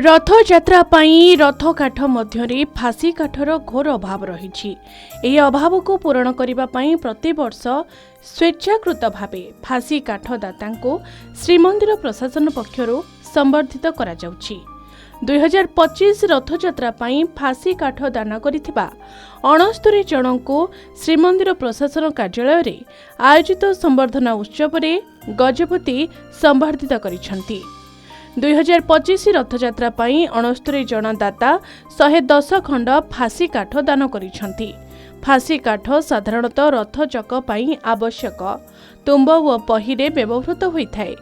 रथयात्रा रथ काठ मध्य फासी काठर घोर अभाव रही। अभाव को पूरण करने प्रति वर्ष स्वेच्छाकृत भाव फासी काठ दाता श्रीमंदिर प्रशासन पक्षर संबर्धित करा जाउछि। 2025 रथयात्रा फासी काठ दान करिथिबा 69 जन को श्रीमंदिर प्रशासन कार्यालय रे आयोजित संबर्धना उत्सव रे गजपति संबर्धित करिसंती। 2025 रथयात्रा 69 जन दाता 110 खंड फासी काठ दान करिसंती। फासी काठ साधारणतः रथ चक पई आवश्यक तुम्ब व पहिरे व्यवहृत होइथाय।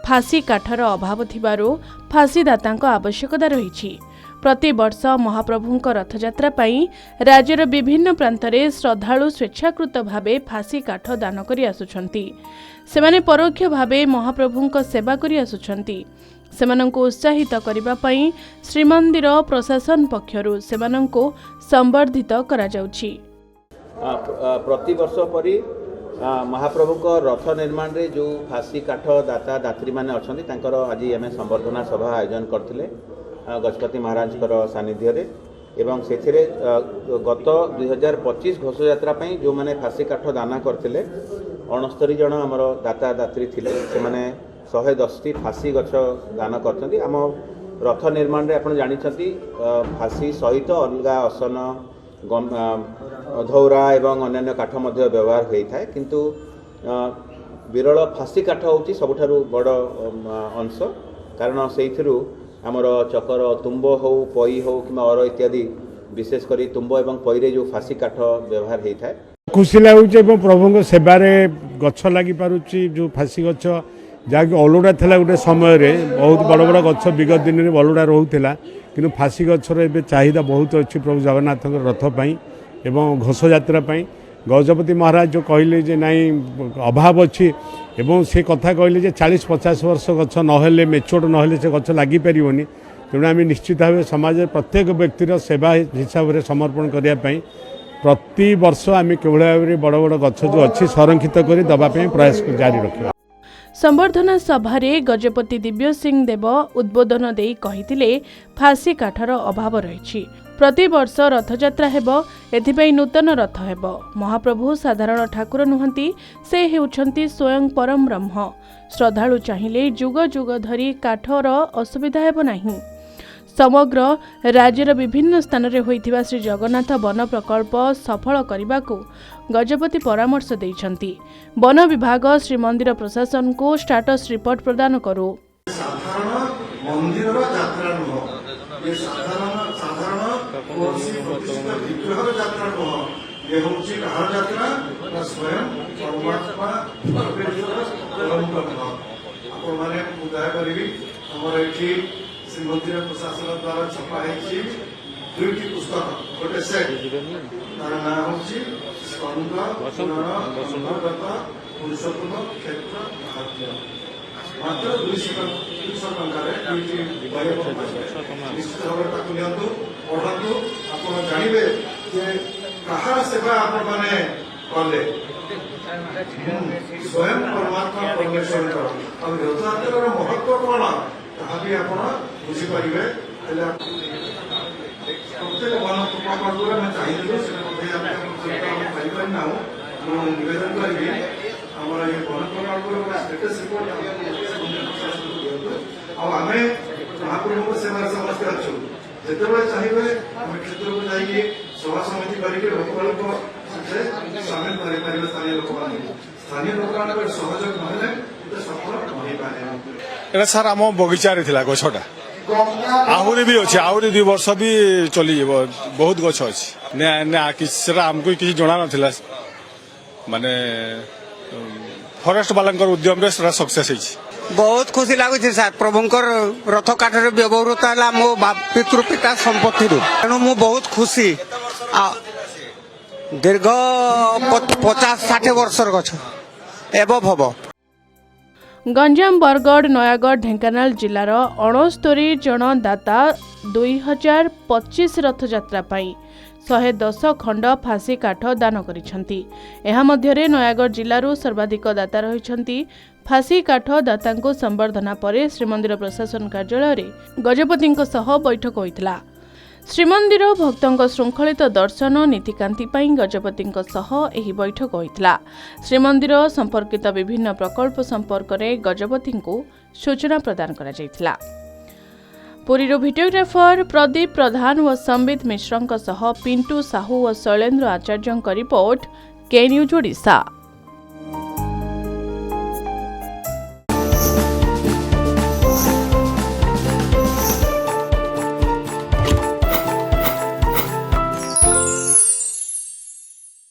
फासी काठर अभाव थिबारु फासीदातांक आवश्यकता रही। प्रति वर्ष महाप्रभुंक रथयात्रा राज्यर विभिन्न प्रांतरे श्रद्धालु स्वेच्छाकृत भावे फासी काठ दान करि आसुछंती। सेमाने परोक्ष भावे महाप्रभुंक सेवा करि आसुछंती। सेमानंको उत्साहित करिबा पई श्रीमंदिर प्रशासन पक्षरु सेमानंको संबर्धित करा जाउछि। प्रति वर्ष परि महाप्रभु को रथ निर्माण रे जो फासी काठ दाता दात्री माने अछंती तांकर आज आम संबर्धना सभा आयोजन करथिले गजपति महाराज सानिध्य रे एवं सेथिरे गत 2025 घोष यात्रा पई जो माने फासी काठ दान करथिले 69 जन हमर दाता दात्री थिले से माने 110 टी फासी गछ दान करछंती। आम रथ निर्माण रे आपण जानि छथि फासी सहित अलगा असन धौरा एवं अन्य काठ मध्य व्यवहार होता है, किंतु विरल फासी काठ हूँ सबुठारु बड़ अंश। कारण से आमर चकर तुम्ब हो पई हो कि अर इत्यादि विशेषकर तुम्ब एवं पईरे जो फासी काठ व्यवहार होता है। खुशी लगुच प्रभु सेवारे गछ लगी पारुची जो फासी गछ जहाँकि अलुड़ा था गोटे समय बहुत बड़ बड़ गछ विगत दिन में अलुड़ा रोला कि फासी गछर ए चाहिदा बहुत अच्छी प्रभु जगन्नाथ रथपाई एवं घोष यात्रा गजपति महाराज जो कहले जे नाई अभाव अच्छी एवं से कथा कहले जे 40-50 वर्ष गछ नहेले मेच्योर नहेले से गछ लगी पारिबनी। तेणु आम निश्चित भाव समाज प्रत्येक व्यक्तिर सेवा हिसाब से समर्पण करने प्रति वर्ष आम केवल भाव बड़ बड़ गछ जो अच्छी संरक्षित कर दवाई प्रयास जारी रखा। संबर्धना सभारे गजपति दिव्य सिंह देव उद्बोधन देई कहिथिले फासी काठर अभाव रही। प्रति वर्ष रथयात्रा हेबो एथिपई नूतन रथ हेबो। महाप्रभु साधारण ठाकुर नुहंती, से हेउछंती स्वयं परम ब्रह्म। श्रद्धालु चाहिए जुग जुग धरी काठर असुविधा हेबो नाही। समग्र राज्यर विभिन्न स्थान रे होइथिबा श्री जगन्नाथ वन प्रकल्प सफल करबाकू गजपति परामर्श देइछंती। वन विभाग श्रीमंदिर प्रशासन को स्टाटस रिपोर्ट प्रदान करू। श्रीमंदिर प्रशासन द्वारा छपाई दुईटी पुस्तक गोटे सेट तार ना हूँ स्कंद पुरुषोत्तम क्षेत्र मात्र 200 टकर निश्चित भाव नियंतु पढ़ु आप जानवे कहार सेवा आप कले स्वयं परमात्मा परमेश्वर रथयात्रा महत्व कौन ताहा भी आप बुझीपारे। प्रत्येक वन प्रकल्प में चाहिए नवेदन करी आम ये वन प्रकल्प स्टेटस रिपोर्ट आम महाप्रभु सेवा समस्ते अच्छु जिते चाहिए आम क्षेत्र को जाइए सभा समिति करके सामिल कर स्थानीय लोक सहयोग ना सफल नहीं पारे। सर आम बगीचार गछटा आहरी भी अच्छे आहरी 2 वर्ष भी चली बहुत गछ अच्छे आमको किसी जना ना माने फॉरेस्ट वाला उद्यम सक्सेस बहुत खुशी लगुच सर। प्रभुंकर रथ काठर व्यवहृत है मो पितृपिता संपत्ति तेणु मु बहुत खुशी। दीर्घ 50-60 वर्षर गछ एवं हम गंजाम बरगढ़ नयागढ़ ढेंकानाल जिलार 69 जन दाता 2025 रथयात्रा 110 खंड फासी काठ दान करिसंती। एहा मध्यरे नयागढ़ जिल्लारू सर्वाधिक दाता रहिसंती फासी काठ दातांको संबर्धना परे श्रीमंदिर प्रशासन कार्यालय गजपतिंको सह बैठक होइतला। श्रीमंदिर भक्तंक श्रृंखलित दर्शन नीतिकांति पई गजपतिंको सह एही बैठक होइतला। श्रीमंदिर संपर्कित विभिन्न प्रकल्प संपर्क में गजपतिंको सूचना प्रदान करा जायतिला। पुरीरो भिडियोग्राफर प्रदीप प्रधान व संबित मिश्रंक सह पिंटू साहू व शैलेन्द्र आचार्यंक रिपोर्ट के न्यूज ओडिशा।